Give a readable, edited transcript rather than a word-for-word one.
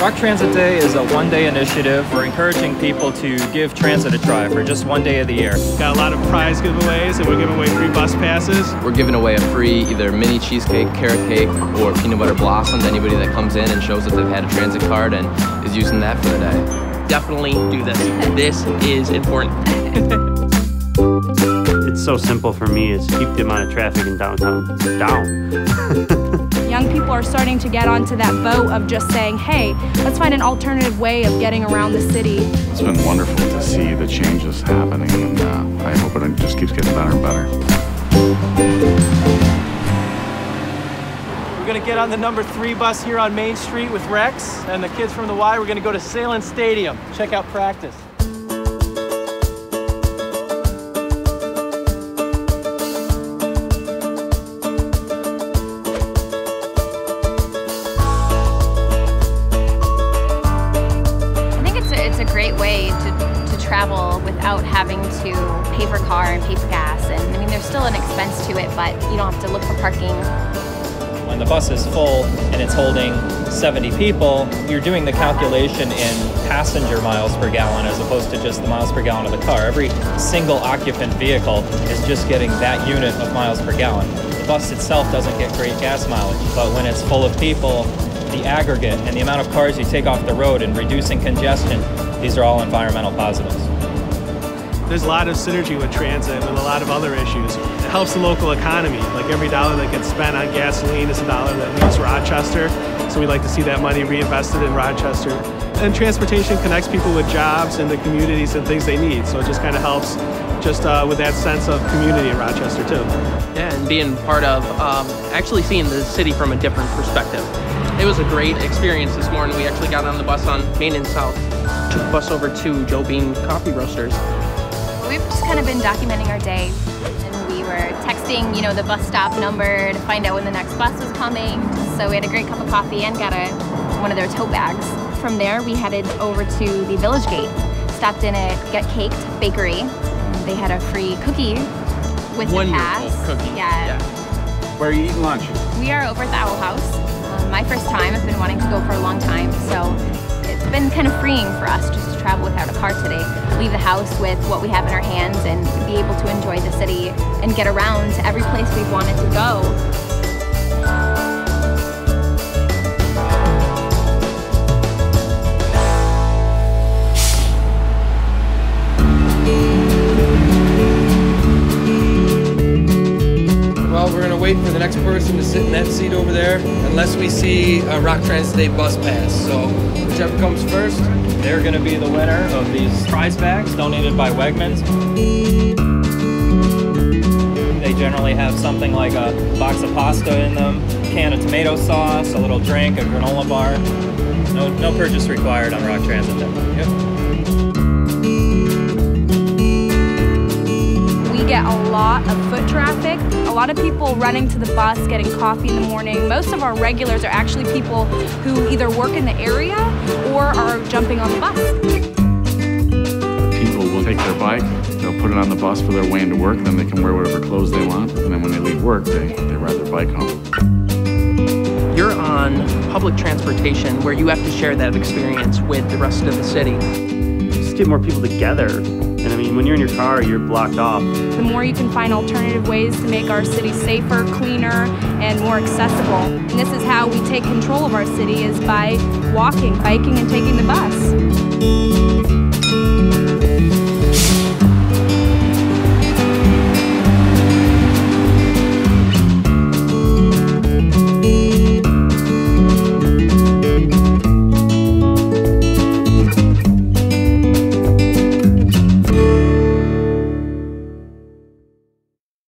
ROC Transit Day is a one-day initiative. We're encouraging people to give transit a try for just one day of the year. Got a lot of prize giveaways, and we're giving away free bus passes. We're giving away a free either mini cheesecake, carrot cake, or peanut butter blossom to anybody that comes in and shows that they've had a transit card and is using that for the day. Definitely do this. This is important. It's so simple for me is keep the amount of traffic in downtown down. Young people are starting to get onto that boat of just saying, hey, let's find an alternative way of getting around the city. It's been wonderful to see the changes happening, and I hope it just keeps getting better and better. We're going to get on the number 3 bus here on Main Street with Rex and the kids from the Y. We're going to go to Salem Stadium, check out practice. It's a great way to travel without having to pay for car and pay for gas. And I mean, there's still an expense to it, but you don't have to look for parking. When the bus is full and it's holding 70 people, you're doing the calculation in passenger miles per gallon as opposed to just the miles per gallon of the car. Every single occupant vehicle is just getting that unit of miles per gallon. The bus itself doesn't get great gas mileage, but when it's full of people, the aggregate and the amount of cars you take off the road and reducing congestion, these are all environmental positives. There's a lot of synergy with transit with a lot of other issues. It helps the local economy. Like every dollar that gets spent on gasoline is a dollar that leaves Rochester. So we like to see that money reinvested in Rochester. And transportation connects people with jobs and the communities and things they need. So it just kind of helps just with that sense of community in Rochester too. Yeah, and being part of actually seeing the city from a different perspective. It was a great experience this morning. We actually got on the bus on Main and South. Took the bus over to Joe Bean Coffee Roasters. We've just kind of been documenting our day, and we were texting, the bus stop number to find out when the next bus was coming. So we had a great cup of coffee and got one of their tote bags. From there, we headed over to the Village Gate, stopped in at Get Caked Bakery. They had a free cookie with the pass. Cookie. Yeah. Where are you eating lunch? We are over at the Owl House. My first time. I've been wanting to go for a long time, so it's been kind of freeing for us just to travel without a car today. Leave the house with what we have in our hands and be able to enjoy the city and get around to every place we've wanted to go. Well, we're gonna wait for the next person to sit in that seat over there, unless we see a ROC Transit Day bus pass. So whichever comes first, they're gonna be the winner of these prize bags donated by Wegmans. They generally have something like a box of pasta in them, a can of tomato sauce, a little drink, a granola bar. No purchase required on ROC Transit Day. Yep. We get a lot of foot traffic, a lot of people running to the bus, getting coffee in the morning. Most of our regulars are actually people who either work in the area or are jumping on the bus. People will take their bike, they'll put it on the bus for their way into work, then they can wear whatever clothes they want, and then when they leave work, they ride their bike home. You're on public transportation where you have to share that experience with the rest of the city. Just get more people together. And I mean, when you're in your car, you're blocked off. The more you can find alternative ways to make our city safer, cleaner, and more accessible. And this is how we take control of our city, is by walking, biking, and taking the bus.